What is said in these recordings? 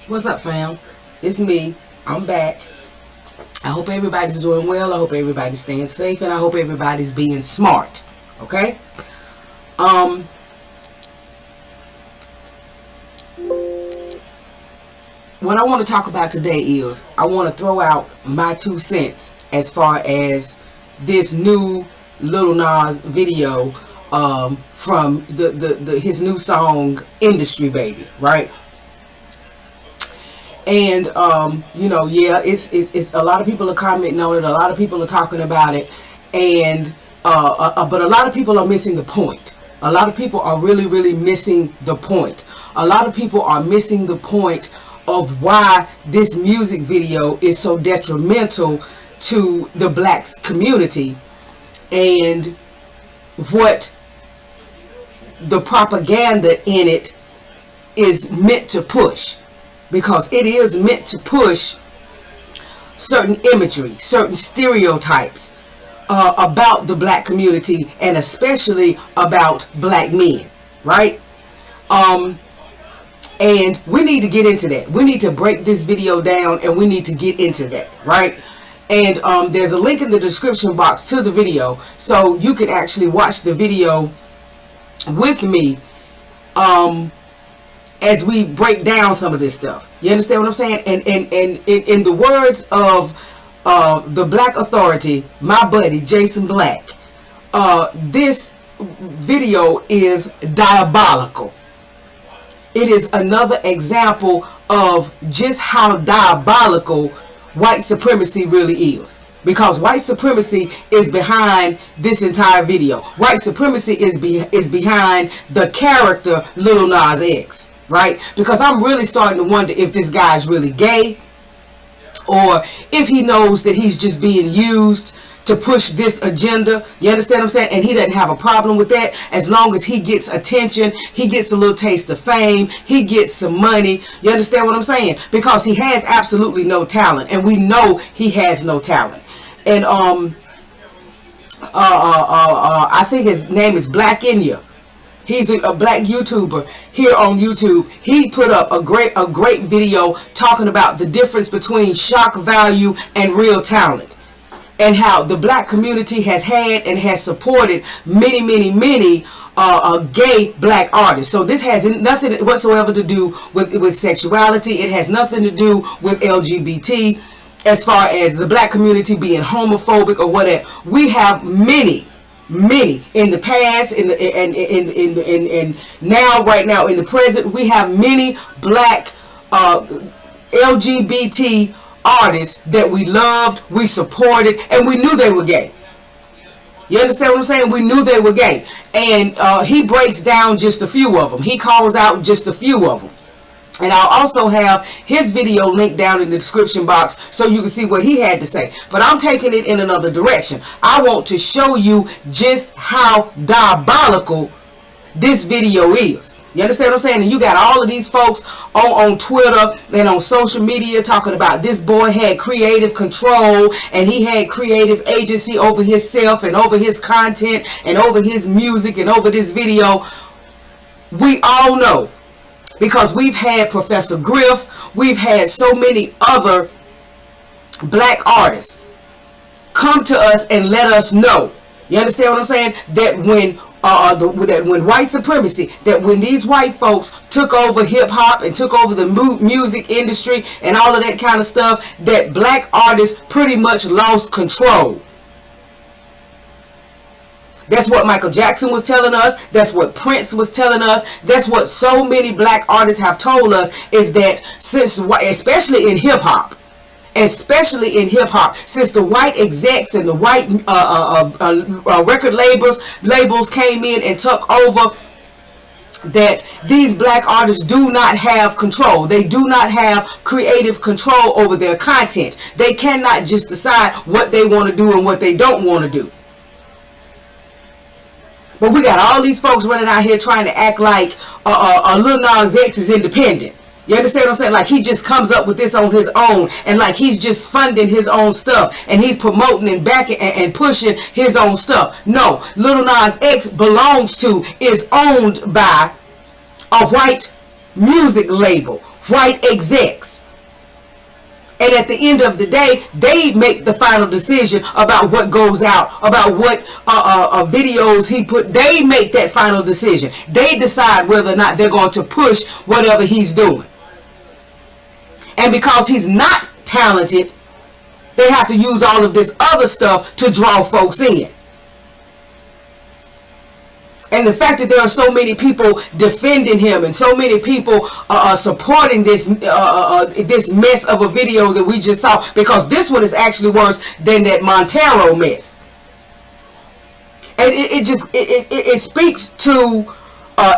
What's up, fam? It's me. I'm back. I hope everybody's doing well. I hope everybody's staying safe, and I hope everybody's being smart. Okay? What I want to talk about today is I want to throw out my 2 cents as far as this new Lil Nas video from his new song iNDuStRy, baby, right? And you know, yeah, it's a lot of people are commenting on it, a lot of people are talking about it, and but a lot of people are missing the point. A lot of people are really missing the point. A lot of people are missing the point of why this music video is so detrimental to the black community and what the propaganda in it is meant to push. Because it is meant to push certain imagery, certain stereotypes about the black community, and especially about black men, right? And we need to get into that. We need to break this video down, and we need to get into that, right? And there's a link in the description box to the video, so you can actually watch the video with me as we break down some of this stuff. You understand what I'm saying? And in the words of the Black Authority, my buddy Jason Black, this video is diabolical. It is another example of just how diabolical white supremacy really is. Because white supremacy is behind this entire video. White supremacy is behind the character Lil Nas X. Right? Because I'm really starting to wonder if this guy's really gay, or if he knows that he's just being used to push this agenda. You understand what I'm saying? And he doesn't have a problem with that, as long as he gets attention, he gets a little taste of fame, he gets some money. You understand what I'm saying? Because he has absolutely no talent, and we know he has no talent. And I think his name is Black India. He's a black YouTuber here on YouTube. He put up a great video talking about the difference between shock value and real talent, and how the black community has had and has supported many gay black artists. So this has nothing whatsoever to do with sexuality. It has nothing to do with LGBT, as far as the black community being homophobic or whatever. We have many in the past, and now, right now, in the present, we have many black LGBT artists that we loved, we supported, and we knew they were gay. You understand what I'm saying? We knew they were gay. And he breaks down just a few of them. He calls out just a few of them. And I'll also have his video linked down in the description box so you can see what he had to say. But I'm taking it in another direction. I want to show you just how diabolical this video is. You understand what I'm saying? And you got all of these folks on Twitter and on social media talking about this boy had creative control, and he had creative agency over himself and over his content and over his music and over this video. We all know, because we've had Professor Griff, we've had so many other black artists come to us and let us know. You understand what I'm saying? That when when white supremacy, that when these white folks took over hip hop and took over the music industry and all of that kind of stuff, that black artists pretty much lost control. That's what Michael Jackson was telling us. That's what Prince was telling us. That's what so many black artists have told us, is that since, especially in hip hop, since the white execs and the white record labels came in and took over, that these black artists do not have control. They do not have creative control over their content. They cannot just decide what they want to do and what they don't want to do. But we got all these folks running out here trying to act like Lil Nas X is independent. You understand what I'm saying? Like he just comes up with this on his own, and like he's just funding his own stuff, and he's promoting and backing and pushing his own stuff. No, Lil Nas X is owned by a white music label, white execs. And at the end of the day, they make the final decision about what goes out, about what videos he put. They make that final decision. They decide whether or not they're going to push whatever he's doing. And because he's not talented, they have to use all of this other stuff to draw folks in. And the fact that there are so many people defending him and so many people supporting this this mess of a video that we just saw, because this one is actually worse than that Montero mess. And it speaks to,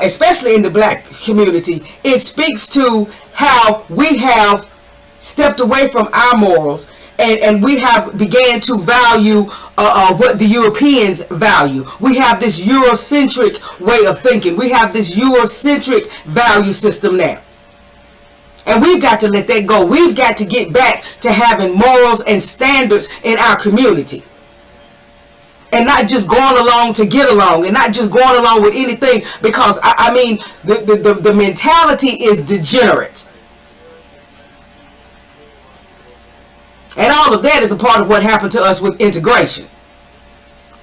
especially in the black community, it speaks to how we have stepped away from our morals, and we have began to value what the Europeans value. We have this Eurocentric way of thinking. We have this Eurocentric value system now. And we've got to let that go. We've got to get back to having morals and standards in our community. And not just going along to get along, and not just going along with anything, because I mean the mentality is degenerate. And all of that is a part of what happened to us with integration.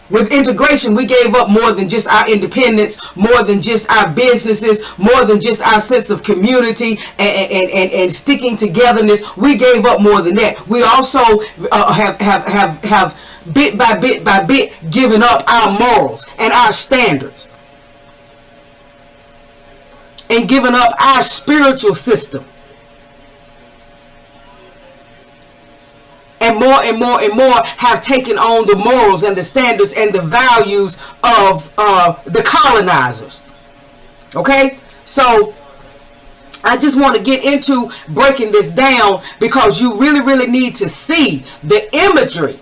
With integration, we gave up more than just our independence, more than just our businesses, more than just our sense of community and sticking togetherness. We gave up more than that. We also have bit by bit given up our morals and our standards, and given up our spiritual system. And more have taken on the morals and the standards and the values of the colonizers. Okay? So I just want to get into breaking this down, because you really need to see the imagery.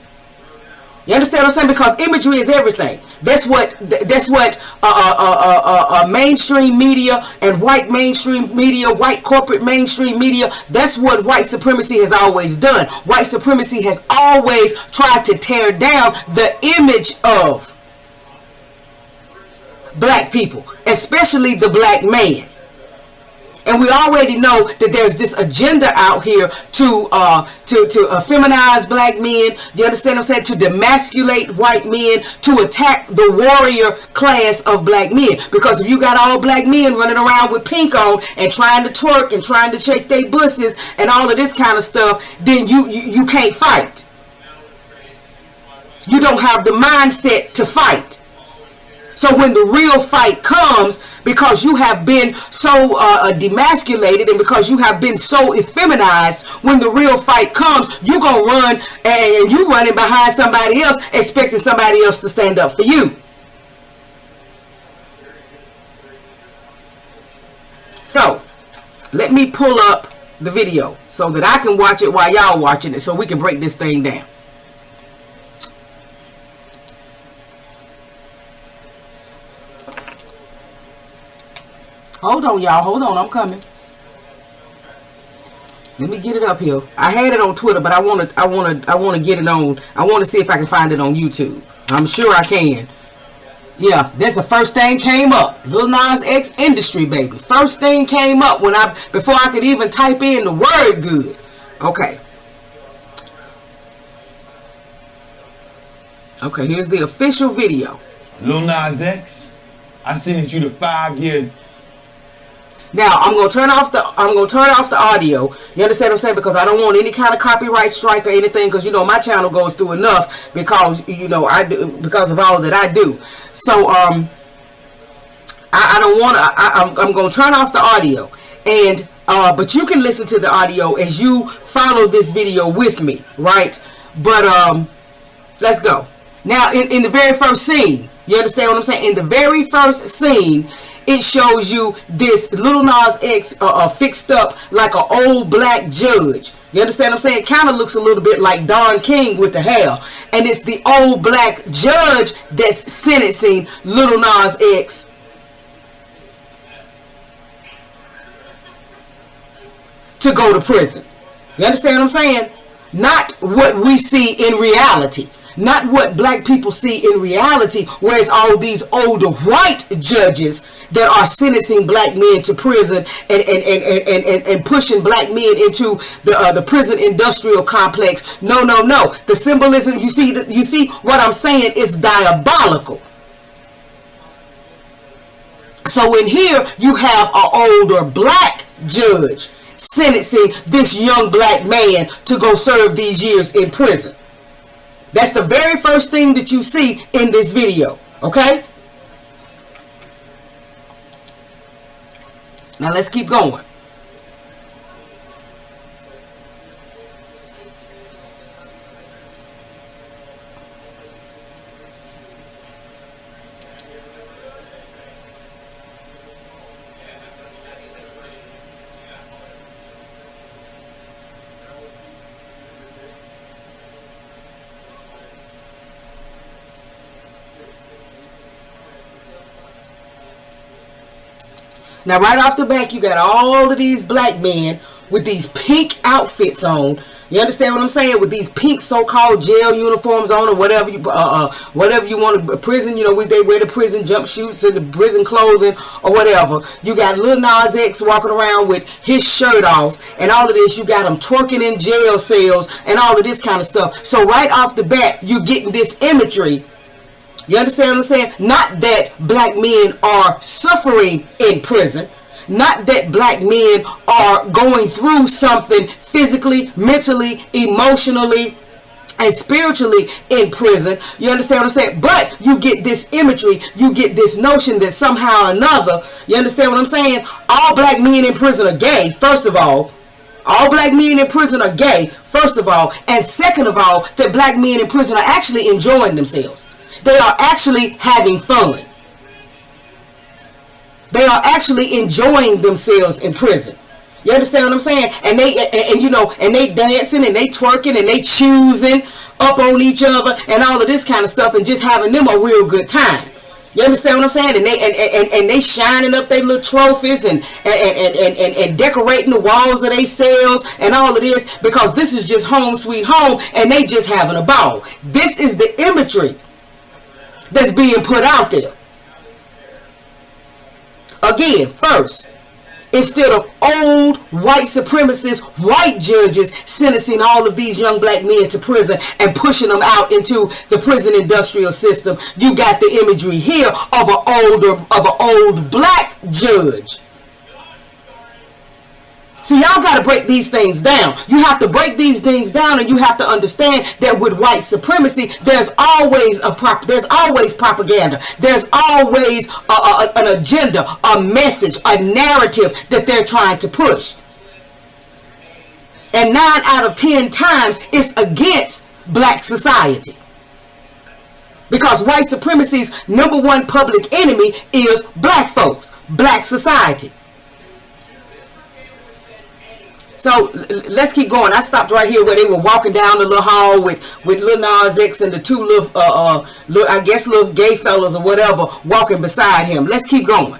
You understand what I'm saying? Because imagery is everything. That's what mainstream media and white mainstream media, white corporate mainstream media, that's what white supremacy has always done. White supremacy has always tried to tear down the image of black people, especially the black man. And we already know that there's this agenda out here to feminize black men. You understand what I'm saying? To demasculate white men, to attack the warrior class of black men. Because if you got all black men running around with pink on and trying to twerk and trying to shake their bussies and all of this kind of stuff, then you can't fight. You don't have the mindset to fight. So when the real fight comes, because you have been so demasculated and because you have been so effeminized, when the real fight comes, you're going to run, and you running behind somebody else, expecting somebody else to stand up for you. So let me pull up the video so that I can watch it while y'all watching it, so we can break this thing down. Hold on, y'all. Hold on. I'm coming. Let me get it up here. I had it on Twitter, but I want to get it on. I want to see if I can find it on YouTube. I'm sure I can. Yeah, that's the first thing came up. Lil Nas X iNDuStRy, baby. First thing came up before I could even type in the word good. Okay. Okay, here's the official video. Lil Nas X, I sentenced you to 5 years. Now I'm gonna turn off the audio. You understand what I'm saying? Because I don't want any kind of copyright strike or anything. Because you know my channel goes through enough. Because you know because of all that I do. So I don't want to. I'm gonna turn off the audio, and but you can listen to the audio as you follow this video with me, right? But let's go. Now in the very first scene, you understand what I'm saying? In the very first scene, it shows you this Lil Nas X fixed up like an old black judge. You understand what I'm saying? It kind of looks a little bit like Don King with the hair. And it's the old black judge that's sentencing Lil Nas X to go to prison. You understand what I'm saying? Not what we see in reality. not what black people see in reality, whereas all these older white judges that are sentencing black men to prison and pushing black men into the prison industrial complex. No. The symbolism, you see what I'm saying, is diabolical. So in here you have an older black judge sentencing this young black man to go serve these years in prison. That's the very first thing that you see in this video. Okay? Now let's keep going. Now, right off the back, you got all of these black men with these pink outfits on. You understand what I'm saying? With these pink so-called jail uniforms on, or whatever you want to prison. You know, they wear the prison jumpsuits and the prison clothing or whatever. You got Lil Nas X walking around with his shirt off and all of this. You got him twerking in jail cells and all of this kind of stuff. So right off the bat, you're getting this imagery. You understand what I'm saying? Not that black men are suffering in prison. Not that black men are going through something physically, mentally, emotionally, and spiritually in prison. You understand what I'm saying? But you get this imagery. You get this notion that somehow or another, you understand what I'm saying? All black men in prison are gay, first of all. All black men in prison are gay, first of all. And second of all, that black men in prison are actually enjoying themselves. They are actually having fun. They are actually enjoying themselves in prison. You understand what I'm saying? And they dancing and they twerking and they choosing up on each other and all of this kind of stuff and just having them a real good time. You understand what I'm saying? And they shining up their little trophies and decorating the walls of their cells and all of this, because this is just home sweet home and they just having a ball. This is the imagery that's being put out there. Again, first, instead of old white supremacist white judges sentencing all of these young black men to prison and pushing them out into the prison industrial system, you got the imagery here of an old black judge. See, y'all got to break these things down. You have to break these things down, and you have to understand that with white supremacy, there's always propaganda. There's always an agenda, a message, a narrative that they're trying to push. And 9 out of 10 times, it's against black society. Because white supremacy's #1 public enemy is black folks, black society. So let's keep going. I stopped right here where they were walking down the little hall with Lil Nas X and the two little gay fellas or whatever walking beside him. Let's keep going.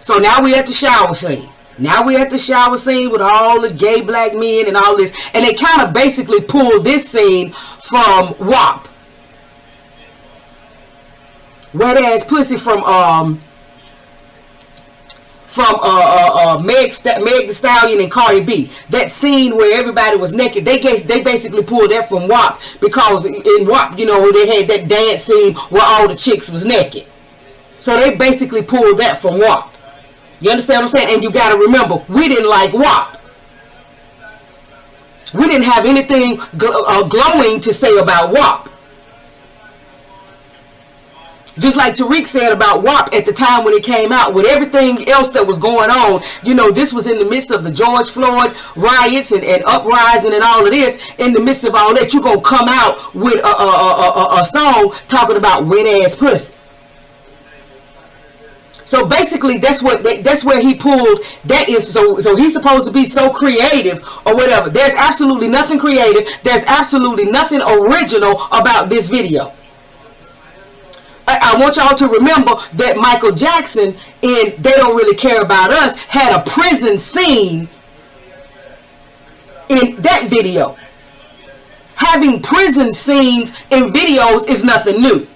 So now we're at the shower scene. Now we're at the shower scene with all the gay black men and all this. And they kind of basically pulled this scene from WAP. Wet ass pussy from Meg Thee Stallion and Cardi B. That scene where everybody was naked, they basically pulled that from WAP, because in WAP, you know, they had that dance scene where all the chicks was naked. So they basically pulled that from WAP. You understand what I'm saying? And you got to remember, we didn't like WAP. We didn't have anything glowing to say about WAP. Just like Tariq said about WAP at the time when it came out, with everything else that was going on, you know, this was in the midst of the George Floyd riots and uprising and all of this. In the midst of all that, you're going to come out with a song talking about wet ass pussy. So basically, that's where he pulled that is. So he's supposed to be so creative or whatever. There's absolutely nothing creative. There's absolutely nothing original about this video. I want y'all to remember that Michael Jackson in They Don't Really Care About Us had a prison scene in that video. having prison scenes in videos is nothing new.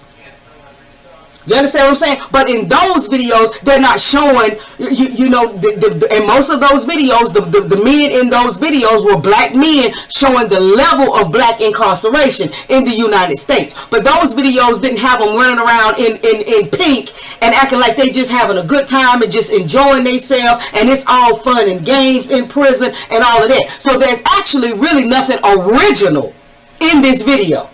You understand what I'm saying? But in those videos, they're not showing, you know, in most of those videos, the men in those videos were black men showing the level of black incarceration in the United States. But those videos didn't have them running around in pink and acting like they just having a good time and just enjoying themselves and it's all fun and games in prison and all of that. So there's actually really nothing original in this video.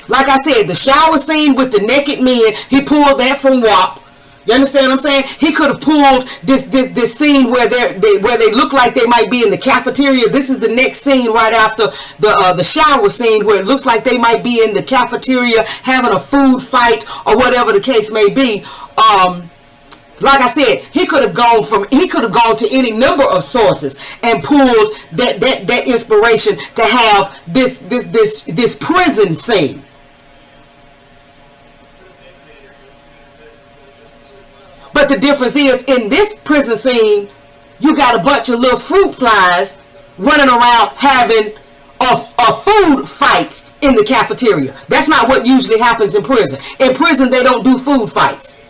Like I said, the shower scene with the naked men, he pulled that from WAP. You understand what I'm saying? He could have pulled this scene where they look like they might be in the cafeteria. This is the next scene right after the shower scene where it looks like they might be in the cafeteria having a food fight or whatever the case may be. Like I said, he could have gone to any number of sources and pulled that inspiration to have this prison scene. But the difference is, in this prison scene, you got a bunch of little fruit flies running around having a food fight in the cafeteria. That's not what usually happens in prison. In prison, they don't do food fights.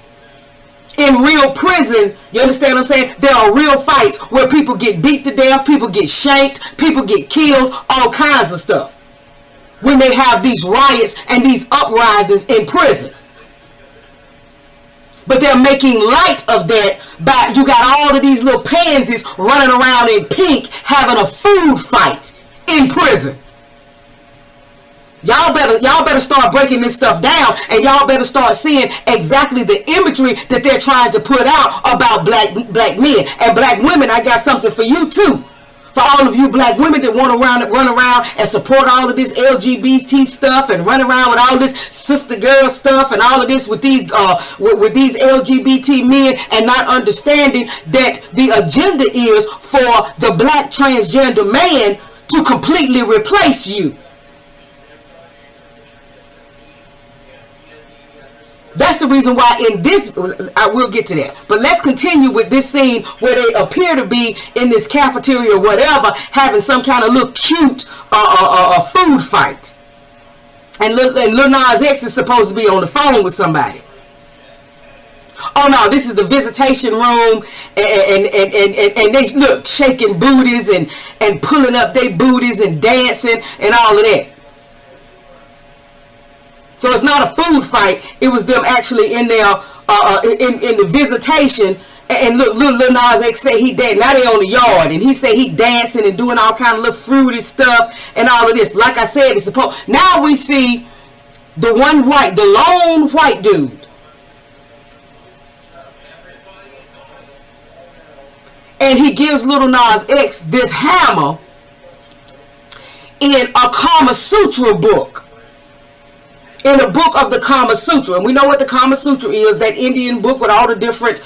In real prison, you understand what I'm saying? There are real fights where people get beat to death, people get shanked, people get killed, all kinds of stuff. When they have these riots and these uprisings in prison. But they're making light of that by, you got all of these little pansies running around in pink having a food fight in prison. Y'all better start breaking this stuff down, and y'all better start seeing exactly the imagery that they're trying to put out about black men and black women. I got something for you too. For all of you black women that want to run around and support all of this LGBT stuff and run around with all this sister girl stuff and all of this with these LGBT men and not understanding that the agenda is for the black transgender man to completely replace you. That's the reason why in this, I will get to that. But let's continue with this scene where they appear to be in this cafeteria or whatever, having some kind of little cute food fight. And Lil Nas X is supposed to be on the phone with somebody. Oh no, this is the visitation room, and they look shaking booties and pulling up their booties and dancing and all of that. So it's not a food fight. It was them actually in there in the visitation. And look, Lil Nas X say he dancing. Now they on the yard, and he say he dancing and doing all kind of little fruity stuff and all of this. Like I said, it's supposed. Now we see the lone white dude. And he gives Lil Nas X this hammer in a Kama Sutra book. In a book of the Kama Sutra. And we know what the Kama Sutra is, that Indian book with all the different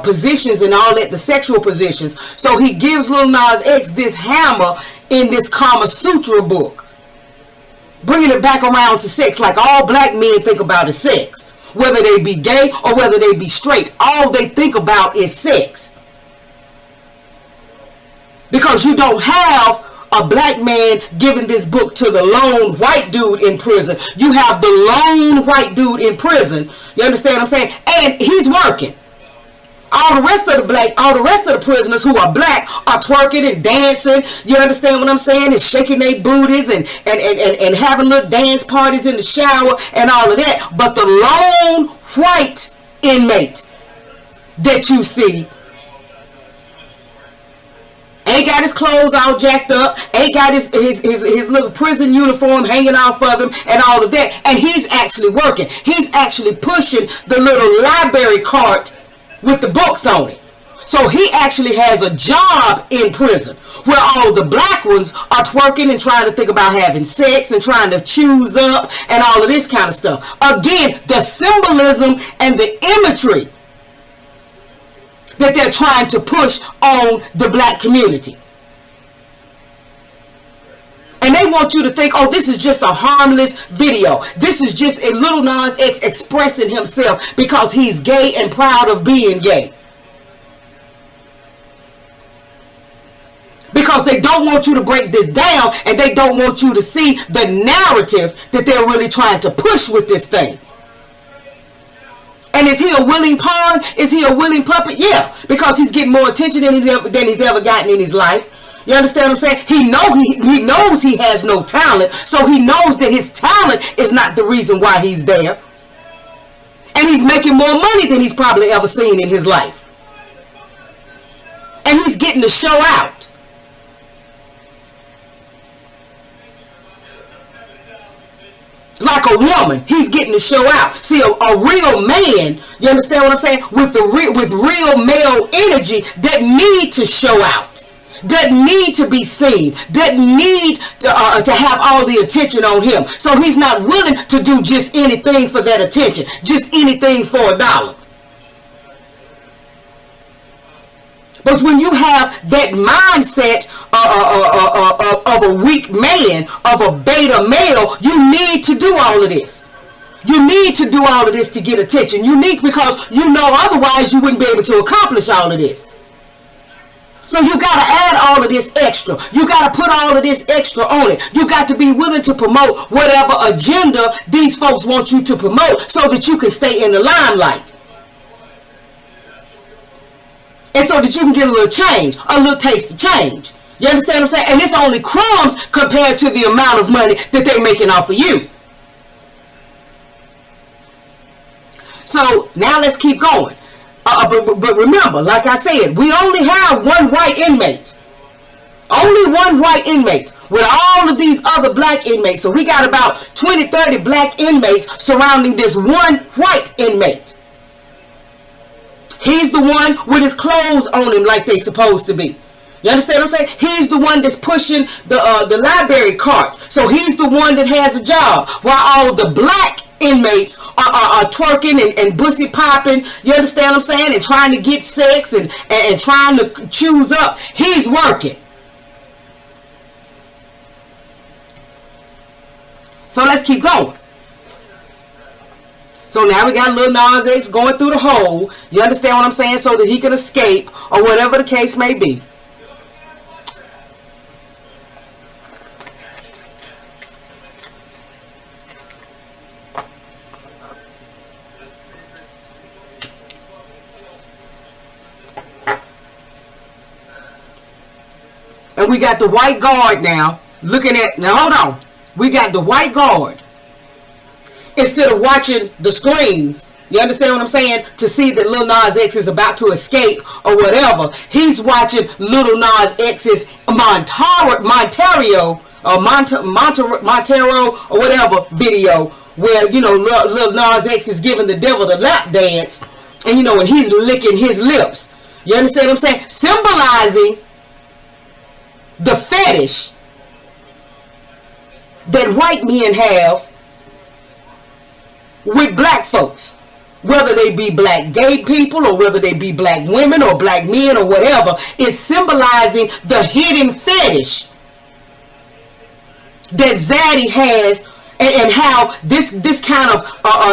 positions and all that, the sexual positions. So he gives Lil Nas X this hammer in this Kama Sutra book. Bringing it back around to sex, like all black men think about is sex. Whether they be gay or whether they be straight, all they think about is sex. Because you don't have a black man giving this book to the lone white dude in prison. You have the lone white dude in prison. You understand what I'm saying? And he's working. All the rest of the prisoners who are black are twerking and dancing. You understand what I'm saying? And shaking their booties and having little dance parties in the shower and all of that. But the lone white inmate that you see ain't got his clothes all jacked up, ain't got his little prison uniform hanging off of him and all of that. And he's actually working. He's actually pushing the little library cart with the books on it. So he actually has a job in prison where all the black ones are twerking and trying to think about having sex and trying to choose up and all of this kind of stuff. Again, the symbolism and the imagery that they're trying to push on the black community. And they want you to think, oh, this is just a harmless video. This is just a Lil Nas X expressing himself because he's gay and proud of being gay. Because they don't don't want you to break this down, and they don't want you to see the narrative that they're really trying to push with this thing. And is he a willing pawn? Is he a willing puppet? Yeah, because he's getting more attention than he's ever gotten in his life. You understand what I'm saying? He knows he has no talent, so he knows that his talent is not the reason why he's there. And he's making more money than he's probably ever seen in his life. And he's getting to show out. Like a woman, he's getting to show out. See, a real man, you understand what I'm saying? With real male energy, that need to show out, that need to be seen, that need to have all the attention on him. So he's not willing to do just anything for that attention, just anything for $1. But when you have that mindset of a weak man, of a beta male, you need to do all of this. You need to do all of this to get attention. You need, because you know otherwise you wouldn't be able to accomplish all of this. So you got to add all of this extra. You got to put all of this extra on it. You got to be willing to promote whatever agenda these folks want you to promote so that you can stay in the limelight. And so that you can get a little change, a little taste of change. You understand what I'm saying? And it's only crumbs compared to the amount of money that they're making off of you. So now let's keep going. But remember, like I said, we only have one white inmate. Only one white inmate with all of these other black inmates. So we got about 20, 30 black inmates surrounding this one white inmate. He's the one with his clothes on him like they supposed to be. You understand what I'm saying? He's the one that's pushing the library cart. So he's the one that has a job. While all the black inmates are twerking and pussy popping. You understand what I'm saying? And trying to get sex and trying to choose up. He's working. So let's keep going. So now we got Lil Nas X going through the hole. You understand what I'm saying? So that he can escape or whatever the case may be. And we got the white guard now looking at, now hold on. We got the white guard. Instead of watching the screens, you understand what I'm saying, to see that Lil Nas X is about to escape or whatever, he's watching Lil Nas X's Montero or whatever video where, you know, Lil Nas X is giving the devil the lap dance, and, you know, and he's licking his lips. You understand what I'm saying? Symbolizing the fetish that white men have with black folks, whether they be black gay people or whether they be black women or black men or whatever, is symbolizing the hidden fetish that Zaddy has, and how this kind of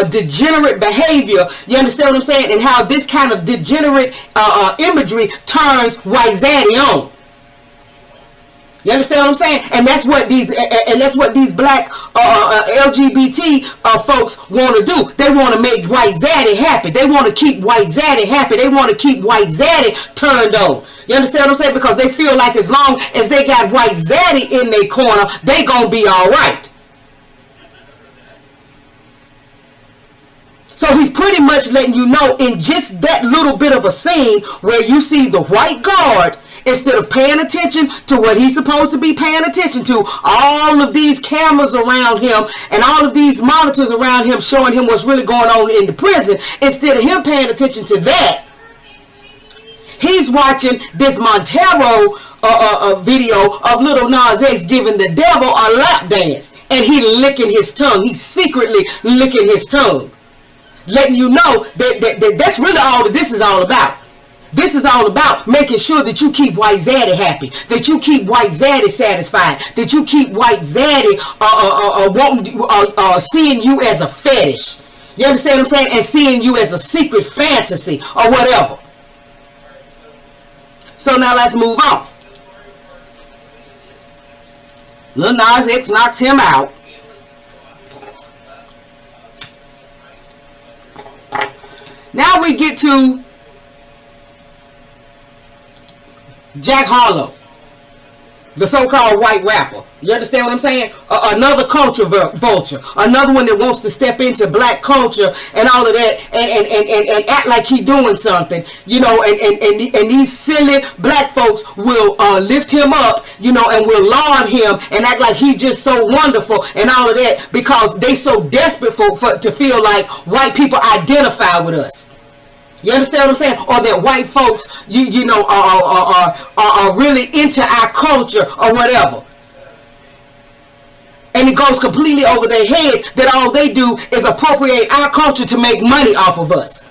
degenerate behavior, you understand what I'm saying, and how this kind of degenerate imagery turns white Zaddy on. You understand what I'm saying? And that's what these black LGBT folks want to do. They want to make white Zaddy happy. They want to keep white Zaddy happy. They want to keep white Zaddy turned on. You understand what I'm saying? Because they feel like as long as they got white Zaddy in their corner, they gonna be all right. So he's pretty much letting you know in just that little bit of a scene where you see the white guard, instead of paying attention to what he's supposed to be paying attention to, all of these cameras around him and all of these monitors around him showing him what's really going on in the prison, instead of him paying attention to that, he's watching this Montero video of Lil Nas X giving the devil a lap dance, and he licking his tongue. He's secretly licking his tongue, letting you know that that's really all that this is all about. This is all about making sure that you keep white Zaddy happy, that you keep white Zaddy satisfied, that you keep white Zaddy seeing you as a fetish. You understand what I'm saying? And seeing you as a secret fantasy or whatever. So now let's move on. Lil Nas X knocks him out. Now we get to Jack Harlow, the so-called white rapper. You understand what I'm saying? Another culture vulture. Another one that wants to step into black culture and all of that and act like he doing something. You know, and these silly black folks will lift him up, you know, and will laud him and act like he's just so wonderful and all of that because they so desperate to feel like white people identify with us. You understand what I'm saying? Or that white folks, you know, are really into our culture or whatever. And it goes completely over their heads that all they do is appropriate our culture to make money off of us.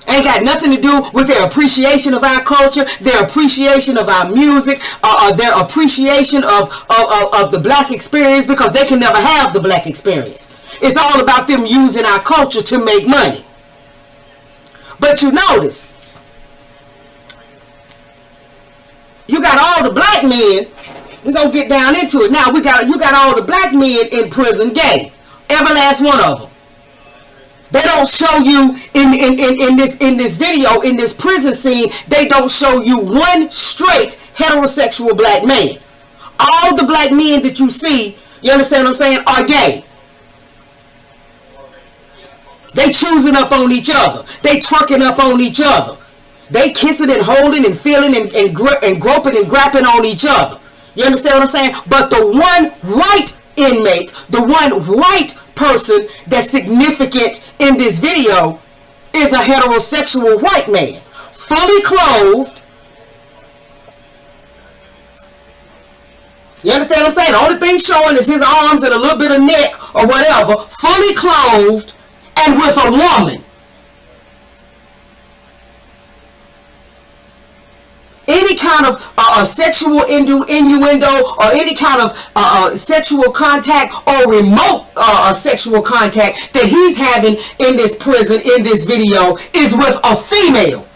Ain't got nothing to do with their appreciation of our culture, their appreciation of our music, their appreciation of the black experience, because they can never have the black experience. It's all about them using our culture to make money. But you notice, you got all the black men. We're going to get down into it. Now, you got all the black men in prison gay. Every last one of them. They don't show you in this video, in this prison scene, they don't show you one straight heterosexual black man. All the black men that you see, you understand what I'm saying, are gay. They choosing up on each other. They twerking up on each other. They kissing and holding and feeling and groping and grappling on each other. You understand what I'm saying? But the one white inmate, the one white person that's significant in this video is a heterosexual white man. Fully clothed. You understand what I'm saying? The only thing showing is his arms and a little bit of neck or whatever. Fully clothed and with a woman. Any kind of sexual innuendo or any kind of sexual contact or remote sexual contact that he's having in this prison, in this video, is with a female.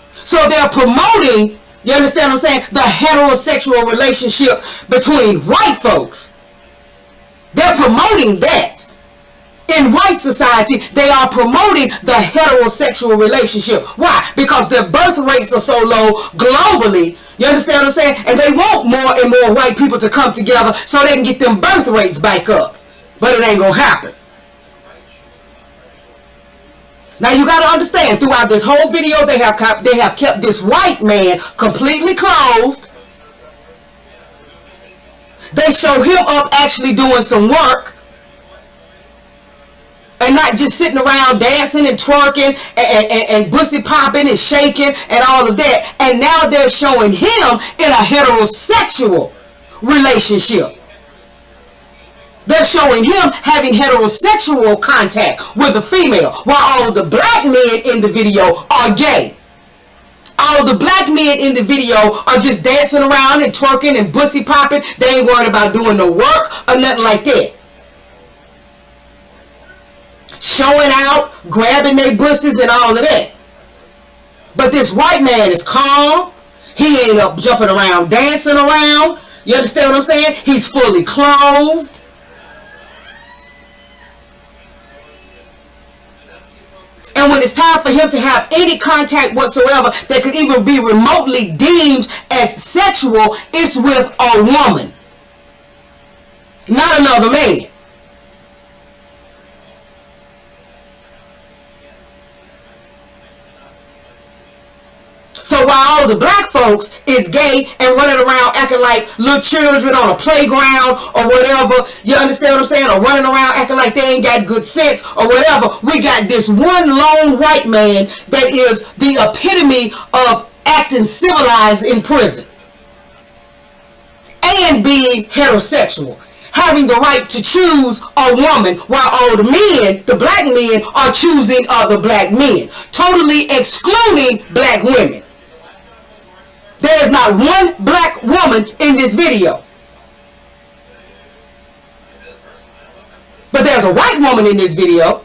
So they're promoting, you understand what I'm saying, the heterosexual relationship between white folks. They're promoting that. In white society, they are promoting the heterosexual relationship. Why? Because their birth rates are so low globally. You understand what I'm saying? And they want more and more white people to come together so they can get them birth rates back up. But it ain't going to happen. Now you got to understand, throughout this whole video, they have kept this white man completely clothed. They show him up actually doing some work. And not just sitting around dancing and twerking and pussy popping and shaking and all of that. And now they're showing him in a heterosexual relationship. They're showing him having heterosexual contact with a female, while all the black men in the video are gay. All the black men in the video are just dancing around and twerking and pussy popping. They ain't worried about doing no work or nothing like that. Showing out, grabbing their bussies and all of that. But this white man is calm. He ain't up jumping around, dancing around. You understand what I'm saying? He's fully clothed. And when it's time for him to have any contact whatsoever that could even be remotely deemed as sexual, it's with a woman. Not another man. So while all the black folks is gay and running around acting like little children on a playground or whatever, you understand what I'm saying? Or running around acting like they ain't got good sense or whatever, we got this one lone white man that is the epitome of acting civilized in prison. And being heterosexual. Having the right to choose a woman, while all the men, the black men, are choosing other black men. Totally excluding black women. There is not one black woman in this video. But there's a white woman in this video.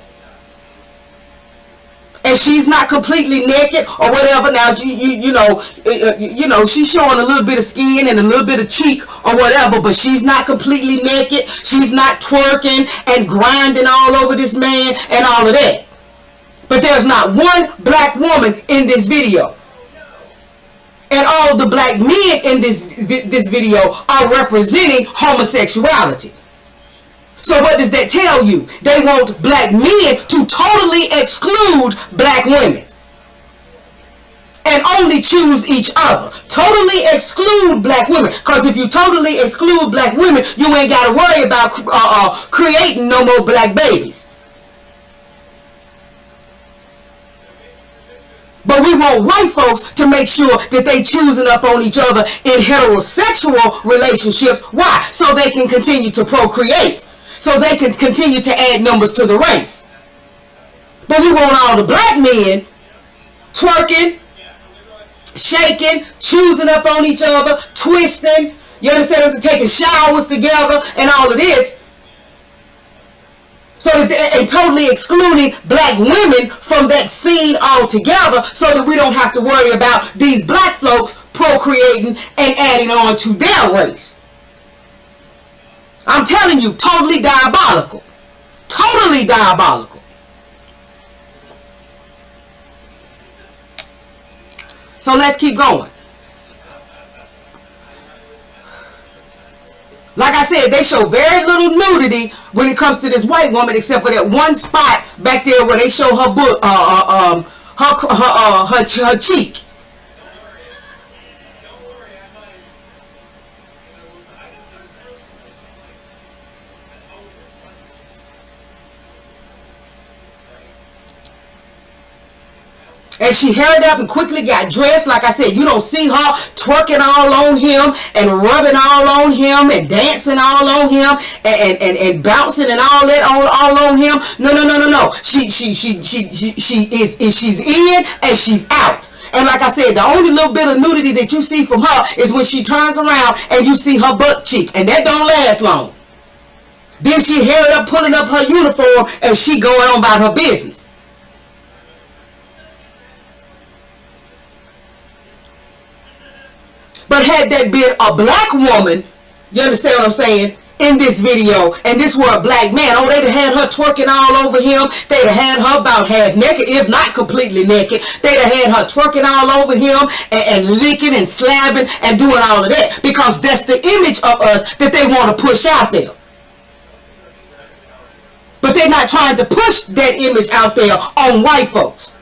And and she's not completely naked or whatever. Now you know she's showing a little bit of skin and a little bit of cheek or whatever, but she's not completely naked. She's not twerking and grinding all over this man and all of that. But there's not one black woman in this video. And all the black men in this video are representing homosexuality. So what does that tell you? They want black men to totally exclude black women and only choose each other. Totally exclude black women. Because if you totally exclude black women, you ain't got to worry about creating no more black babies. But we want white folks to make sure that they choosing up on each other in heterosexual relationships. Why? So they can continue to procreate. So they can continue to add numbers to the race. But we want all the black men twerking, shaking, choosing up on each other, twisting, you understand, them taking showers together and all of this. So that and totally excluding black women from that scene altogether, so that we don't have to worry about these black folks procreating and adding on to their race. I'm telling you, totally diabolical. Totally diabolical. So let's keep going. Like I said, they show very little nudity when it comes to this white woman, except for that one spot back there where they show her her cheek. And she hurried up and quickly got dressed. Like I said, you don't see her twerking all on him and rubbing all on him and dancing all on him and bouncing and all that all on him. No. She's in and she's out. And like I said, the only little bit of nudity that you see from her is when she turns around and you see her butt cheek, and that don't last long. Then she hurried up, pulling up her uniform, and she going on about her business. But had that been a black woman, you understand what I'm saying, in this video, and this were a black man, oh, they'd have had her twerking all over him. They'd have had her about half naked, if not completely naked. They'd have had her twerking all over him and licking and slapping and doing all of that, because that's the image of us that they want to push out there. But they're not trying to push that image out there on white folks.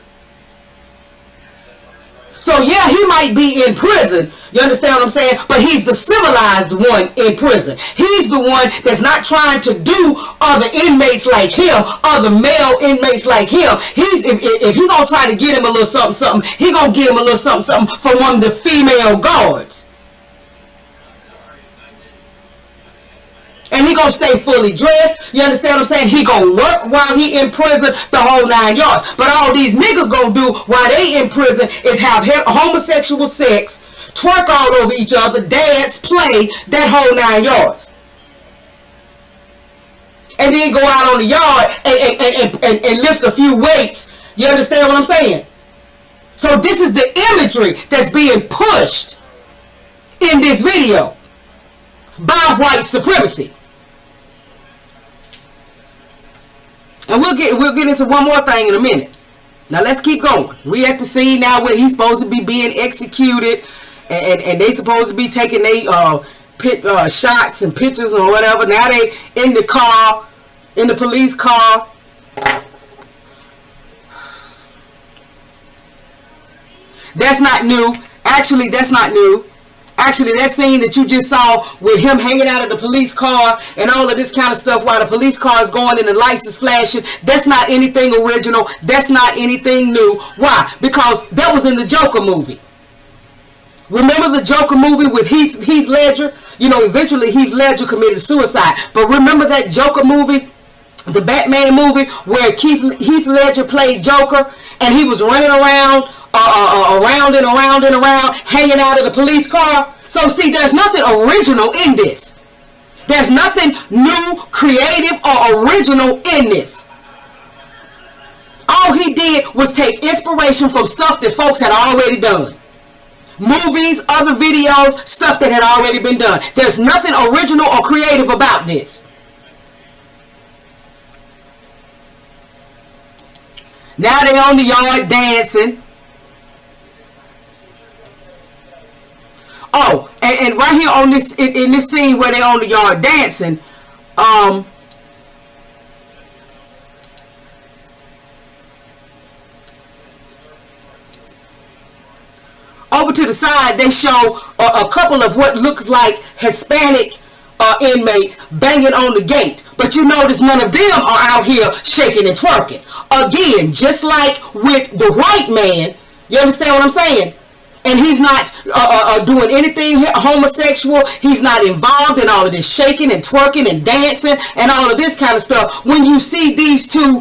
So yeah, he might be in prison, you understand what I'm saying? But he's the civilized one in prison. He's the one that's not trying to do other inmates like him, other male inmates like him. If he gonna try to get him a little something, he gonna get him a little something from one of the female guards. And he gonna stay fully dressed. You understand what I'm saying? He gonna work while he in prison, the whole 9 yards. But all these niggas gonna do while they in prison is have homosexual sex, twerk all over each other, dance, play, that whole 9 yards. And then go out on the yard and lift a few weights. You understand what I'm saying? So this is the imagery that's being pushed in this video by white supremacy. And we'll get into one more thing in a minute. Now let's keep going. We at the scene now where he's supposed to be being executed, and they supposed to be taking their shots and pictures or whatever. Now they in the car, in the police car. That's not new. Actually, that's not new. Actually, that scene that you just saw with him hanging out of the police car and all of this kind of stuff while the police car is going and the lights is flashing, that's not anything original. That's not anything new. Why? Because that was in the Joker movie. Remember the Joker movie with Heath Ledger? You know, eventually Heath Ledger committed suicide. But remember that Joker movie, the Batman movie, where Heath Ledger played Joker and he was running around around and around and around, hanging out of the police car. So see, there's nothing original in this. There's nothing new, creative, or original in this. All he did did was take inspiration from stuff that folks had already done. Movies, other videos, stuff that had already been done. There's nothing original or creative about this. Now they on the yard dancing. Oh, and right here on this, in this scene where they on the yard dancing, over to the side, they show a couple of what looks like Hispanic inmates banging on the gate. But you notice none of them are out here shaking and twerking. Again, just like with the white man, you understand what I'm saying? And he's not doing anything homosexual. He's not involved in all of this shaking and twerking and dancing and all of this kind of stuff. When you see these two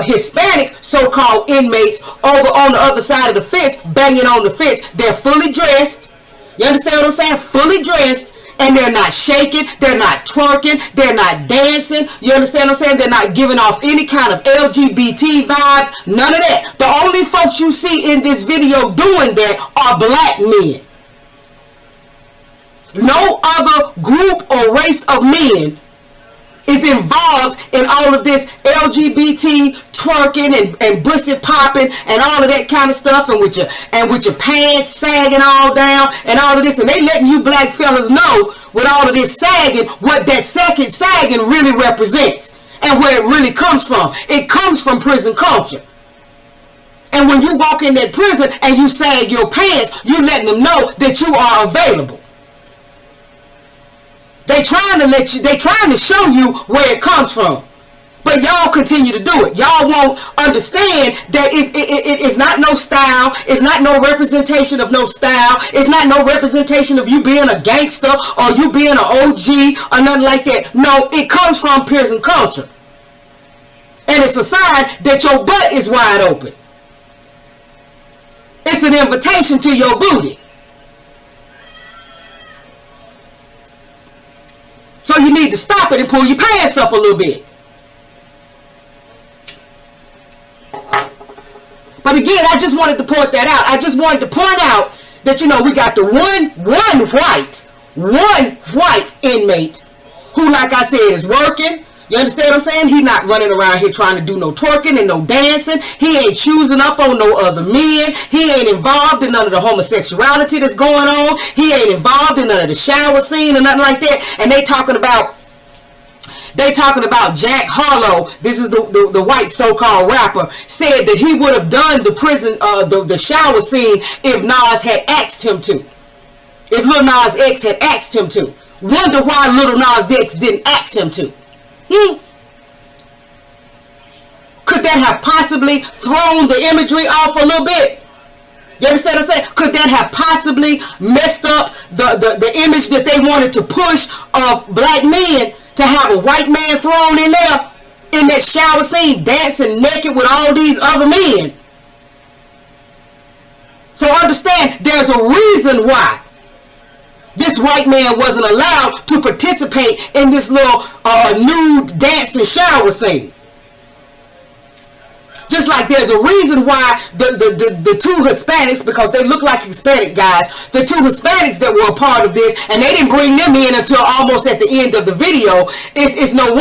Hispanic so-called inmates over on the other side of the fence, banging on the fence, they're fully dressed. You understand what I'm saying? Fully dressed. And they're not shaking, they're not twerking, they're not dancing. You understand what I'm saying? They're not giving off any kind of LGBT vibes. None of that. The only folks you see in this video doing that are black men. No other group or race of men is involved in all of this LGBT twerking and pussy popping and all of that kind of stuff, and with your pants sagging all down and all of this, and they letting you black fellas know with all of this sagging what that second sagging really represents and where it really comes from. It comes from prison culture. And when you walk in that prison and you sag your pants, you letting them know that you are available. They trying to show you where it comes from. But y'all continue to do it. Y'all won't understand that it's not no style. It's not no representation of no style. It's not no representation of you being a gangster or you being an OG or nothing like that. No, it comes from prison culture. And it's a sign that your butt is wide open. It's an invitation to your booty. So you need to stop it and pull your pants up a little bit. But again, I just wanted to point that out. I just wanted to point out that, you know, we got the one white inmate who, like I said, is working. You understand what I'm saying? He's not running around here trying to do no twerking and no dancing. He ain't choosing up on no other men. He ain't involved in none of the homosexuality that's going on. He ain't involved in none of the shower scene or nothing like that. And they talking about Jack Harlow. This is the white so-called rapper, said that he would have done the prison the shower scene if Nas had asked him to. If Lil Nas X had asked him to. Wonder why Lil Nas X didn't ask him to. Could that have possibly thrown the imagery off a little bit? You understand what I'm saying? Could that have possibly messed up the image that they wanted to push of black men, to have a white man thrown in there in that shower scene dancing naked with all these other men? So understand, there's a reason why this white man wasn't allowed to participate in this little nude dancing shower scene. Just like there's a reason why the two Hispanics, because they look like Hispanic guys, the two Hispanics that were a part of this, and they didn't bring them in until almost at the end of the video. It's no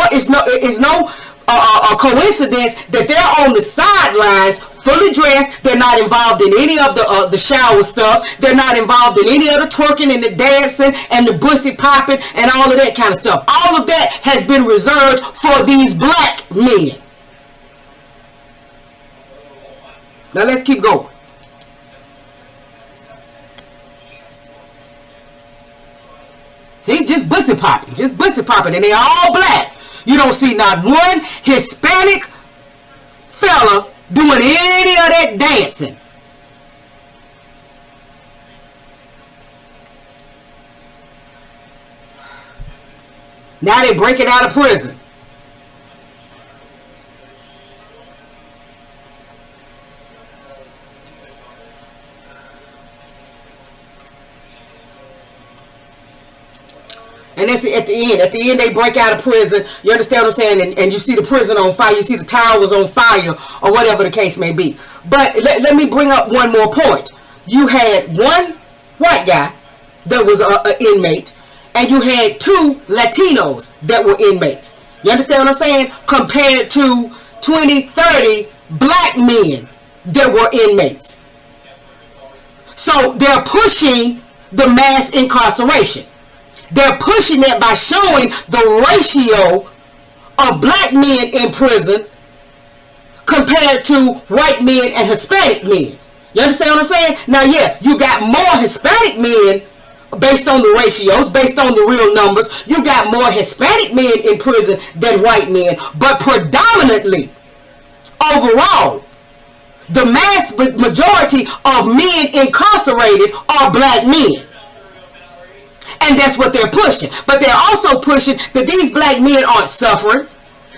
coincidence that they're on the sidelines, fully dressed. They're not involved in any of the shower stuff. They're not involved in any of the twerking and the dancing and the pussy popping and all of that kind of stuff. All of that has been reserved for these black men. Now let's keep going. See, just pussy popping, and they all black. You don't see not one Hispanic fella doing any of that dancing. Now they breaking out of prison. And at the end they break out of prison. You understand what I'm saying? And you see the prison on fire. You see the towers on fire, or whatever the case may be. But let me bring up one more point. You had one white guy that was an inmate, and you had two Latinos that were inmates. You understand what I'm saying? Compared to 20, 30 black men that were inmates. So they're pushing the mass incarceration. They're pushing that by showing the ratio of black men in prison compared to white men and Hispanic men. You understand what I'm saying? Now, yeah, you got more Hispanic men based on the ratios, based on the real numbers. You got more Hispanic men in prison than white men. But predominantly, overall, the mass majority of men incarcerated are black men. And that's what they're pushing. But they're also pushing that these black men aren't suffering.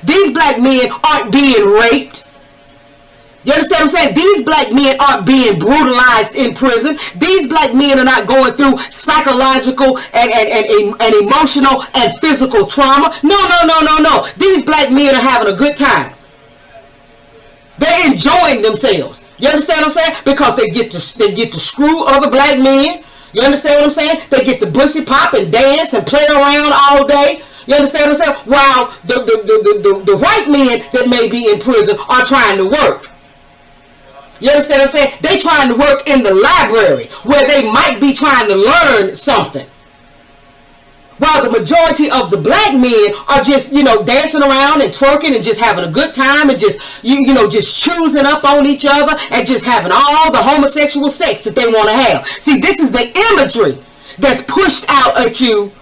These black men aren't being raped. You understand what I'm saying? These black men aren't being brutalized in prison. These black men are not going through psychological and emotional and physical trauma. No. These black men are having a good time. They're enjoying themselves. You understand what I'm saying? Because they get to screw other black men. You understand what I'm saying? They get to bussy pop and dance and play around all day. You understand what I'm saying? While the white men that may be in prison are trying to work. You understand what I'm saying? They trying to work in the library where they might be trying to learn something. While the majority of the black men are just, dancing around and twerking and just having a good time and just, just choosing up on each other and just having all the homosexual sex that they want to have. See, this is the imagery that's pushed out at you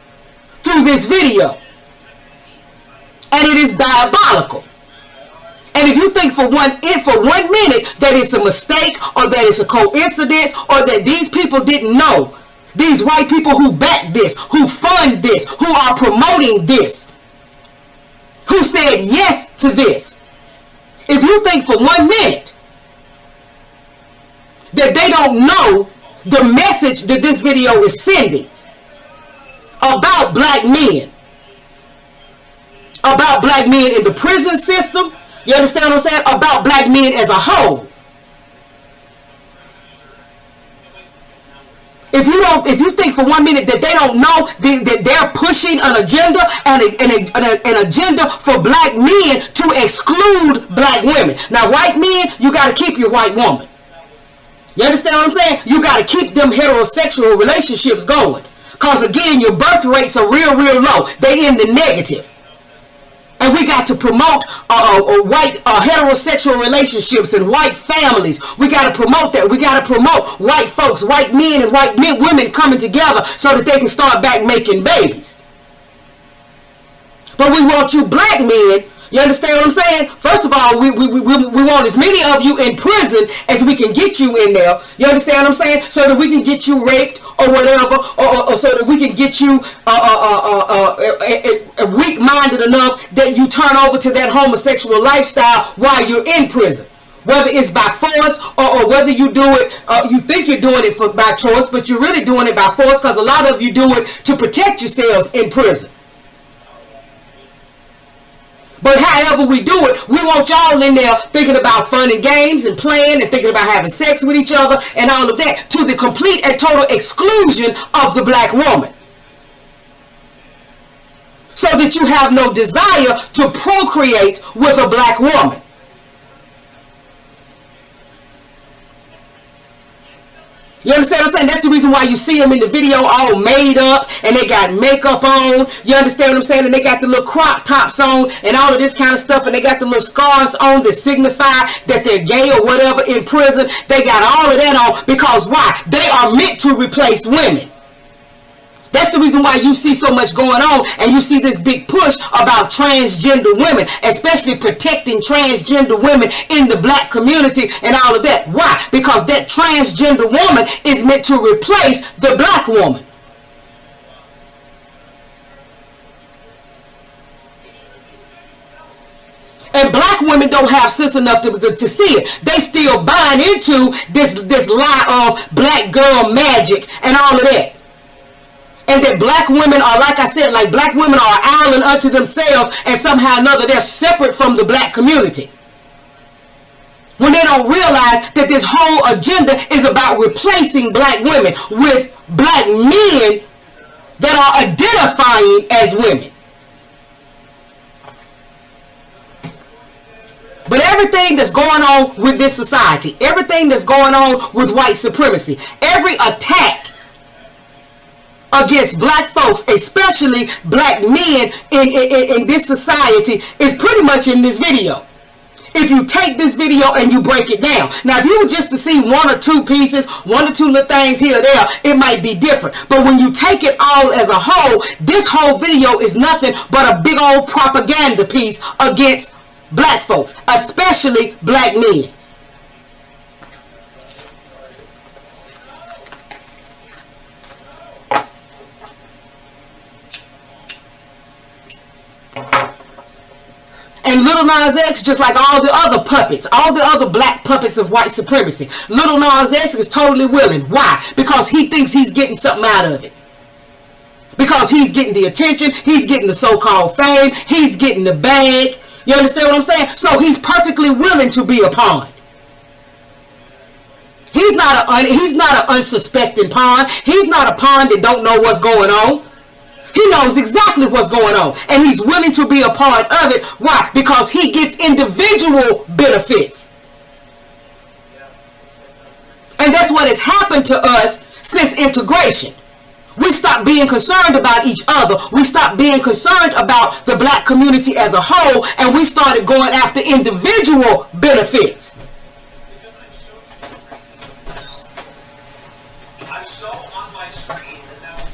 through this video. And it is diabolical. And if you think for one minute that it's a mistake or that it's a coincidence or that these people didn't know, these white people who back this, who fund this, who are promoting this, who said yes to this, if you think for 1 minute that they don't know the message that this video is sending about black men in the prison system, you understand what I'm saying? About black men as a whole. If you think for 1 minute that they don't know that they're pushing an agenda and an agenda for black men to exclude black women. Now, white men, you got to keep your white woman. You understand what I'm saying? You got to keep them heterosexual relationships going. Because again, your birth rates are real low. They in the negative. And we got to promote white heterosexual relationships and white families. We got to promote that. We got to promote white folks, white men and white women coming together so that they can start back making babies. But we want you black men, you understand what I'm saying? First of all, we want as many of you in prison as we can get you in there. You understand what I'm saying? So that we can get you raped or whatever, or so that we can get you weak-minded enough that you turn over to that homosexual lifestyle while you're in prison. Whether it's by force or whether you do it, you think you're doing it by choice, but you're really doing it by force because a lot of you do it to protect yourselves in prison. But however we do it, we want y'all in there thinking about fun and games and playing and thinking about having sex with each other and all of that to the complete and total exclusion of the black woman. So that you have no desire to procreate with a black woman. You understand what I'm saying? That's the reason why you see them in the video all made up and they got makeup on. You understand what I'm saying? And they got the little crop tops on and all of this kind of stuff. And they got the little scars on that signify that they're gay or whatever in prison. They got all of that on because why? They are meant to replace women. That's the reason why you see so much going on and you see this big push about transgender women, especially protecting transgender women in the black community and all of that. Why? Because that transgender woman is meant to replace the black woman. And black women don't have sense enough to see it. They still buying into this lie of black girl magic and all of that. And that black women are, like I said, like black women are an island unto themselves, and somehow or another they're separate from the black community. When they don't realize that this whole agenda is about replacing black women with black men that are identifying as women. But everything that's going on with this society, everything that's going on with white supremacy, every attack against black folks, especially black men in this society, is pretty much in this video. If you take this video and you break it down. Now, if you were just to see one or two pieces, one or two little things here or there, it might be different. But when you take it all as a whole, this whole video is nothing but a big old propaganda piece against black folks, especially black men. And Lil Nas X, just like all the other puppets, all the other black puppets of white supremacy, Lil Nas X is totally willing. Why? Because he thinks he's getting something out of it. Because he's getting the attention, he's getting the so-called fame, he's getting the bag. You understand what I'm saying? So he's perfectly willing to be a pawn. He's not an unsuspecting pawn. He's not a pawn that don't know what's going on. He knows exactly what's going on, and he's willing to be a part of it. Why? Because he gets individual benefits. And that's what has happened to us since integration. We stopped being concerned about each other. We stopped being concerned about the black community as a whole, and we started going after individual benefits. I saw on my screen that was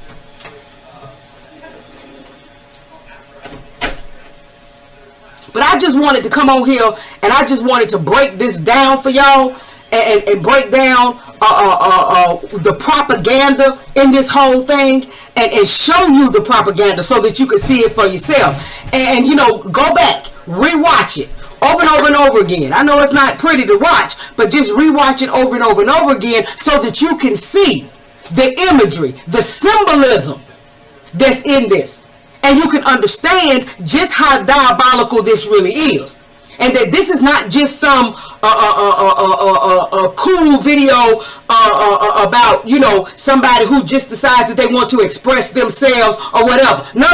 But I just wanted to come on here and I just wanted to break this down for y'all and break down the propaganda in this whole thing and show you the propaganda so that you can see it for yourself. And you know, go back, rewatch it over and over and over again. I know it's not pretty to watch, but just rewatch it over and over and over again so that you can see the imagery, the symbolism that's in this. And you can understand just how diabolical this really is. And that this is not just some cool video about, you know, somebody who just decides that they want to express themselves or whatever. No.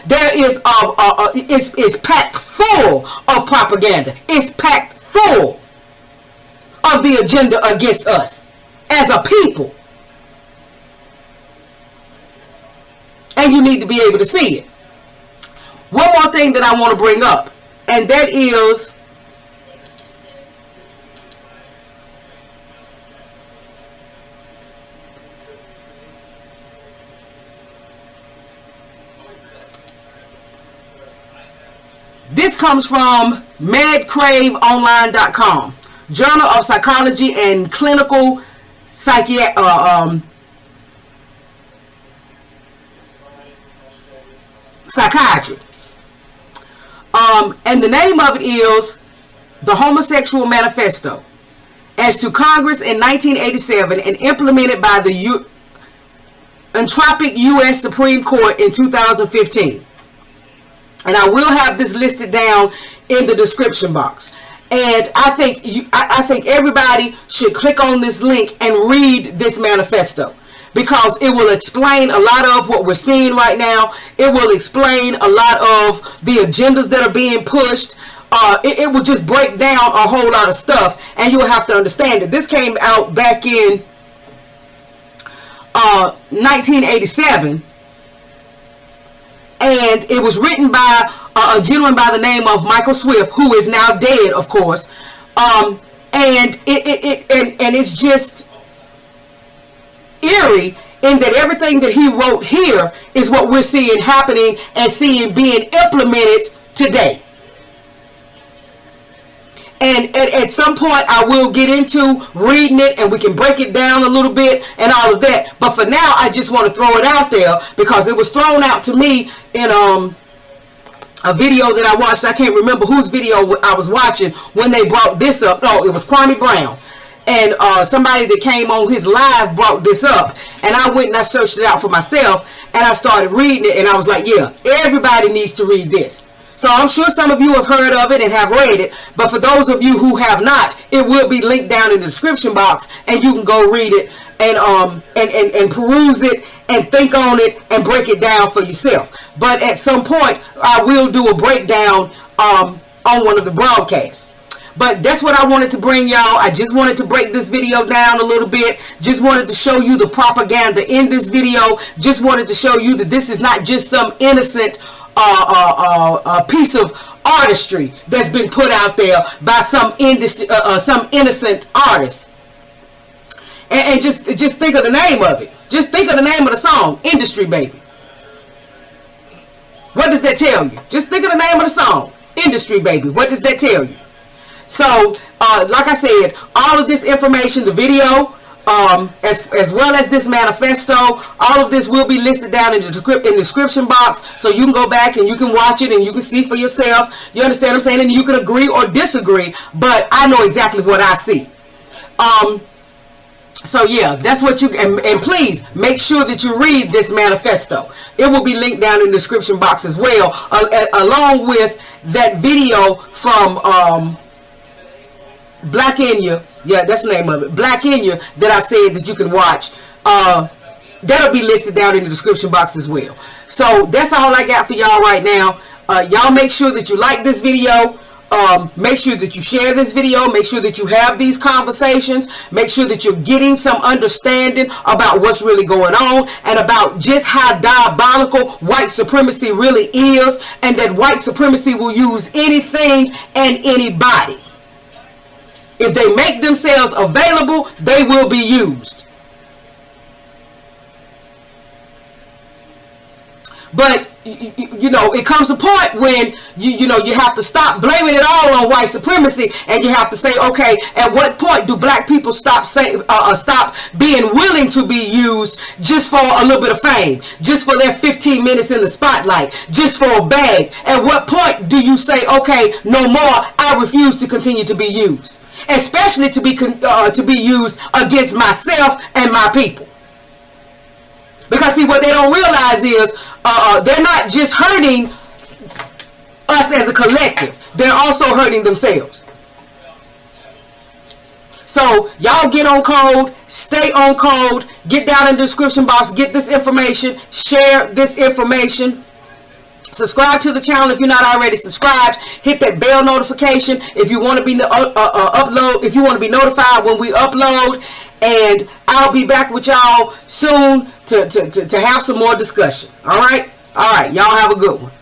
There is it's packed full of propaganda. It's packed full of the agenda against us as a people. And you need to be able to see it. One more thing that I want to bring up, and that is this comes from medcraveonline.com, Journal of Psychology and Clinical Psychiatry. And the name of it is the Homosexual Manifesto, as to Congress in 1987 and implemented by the entropic U.S. Supreme Court in 2015. And I will have this listed down in the description box. And I think everybody should click on this link and read this manifesto, because it will explain a lot of what we're seeing right now. It will explain a lot of the agendas that are being pushed. It will just break down a whole lot of stuff, and you'll have to understand it. This came out back in 1987, and it was written by a gentleman by the name of Michael Swift, who is now dead, of course. And it's just eerie in that everything that he wrote here is what we're seeing happening and seeing being implemented today. And at some point I will get into reading it and we can break it down a little bit and all of that. But for now, I just want to throw it out there because it was thrown out to me in a video that I watched. I can't remember whose video I was watching when they brought this up. No, it was Kwame Brown. And somebody that came on his live brought this up, and I went and I searched it out for myself, and I started reading it, and I was like, yeah, everybody needs to read this. So I'm sure some of you have heard of it and have read it, but for those of you who have not, it will be linked down in the description box, and you can go read it and peruse it and think on it and break it down for yourself. But at some point, I will do a breakdown on one of the broadcasts. But that's what I wanted to bring y'all. I just wanted to break this video down a little bit. Just wanted to show you the propaganda in this video. Just wanted to show you that this is not just some innocent piece of artistry that's been put out there by some innocent artist. And just think of the name of it. Just think of the name of the song, Industry, Baby. What does that tell you? Just think of the name of the song, Industry, Baby. What does that tell you? So, like I said, all of this information, the video, as well as this manifesto, all of this will be listed down in the description box, so you can go back and you can watch it and you can see for yourself. You understand what I'm saying? And you can agree or disagree, but I know exactly what I see. So yeah, that's what you and please make sure that you read this manifesto. It will be linked down in the description box as well, along with that video from Black Enya, yeah, that's the name of it, Black Enya, that I said that you can watch. That'll be listed down in the description box as well. So that's all I got for y'all right now. Y'all make sure that you like this video. Make sure that you share this video. Make sure that you have these conversations. Make sure that you're getting some understanding about what's really going on and about just how diabolical white supremacy really is, and that white supremacy will use anything and anybody. If they make themselves available, they will be used. But you know, it comes a point when you have to stop blaming it all on white supremacy, and you have to say, okay, at what point do black people stop being willing to be used just for a little bit of fame, just for their 15 minutes in the spotlight, just for a bag? At what point do you say, okay, no more, I refuse to continue to be used, especially to be used against myself and my people? Because see, what they don't realize is they're not just hurting us as a collective, they're also hurting themselves. So y'all get on code, stay on code, get down in the description box, get this information, share this information. Subscribe to the channel if you're not already subscribed. Hit that bell notification if you want to be if you want to be notified when we upload. And I'll be back with y'all soon to have some more discussion. All right? All right. Y'all have a good one.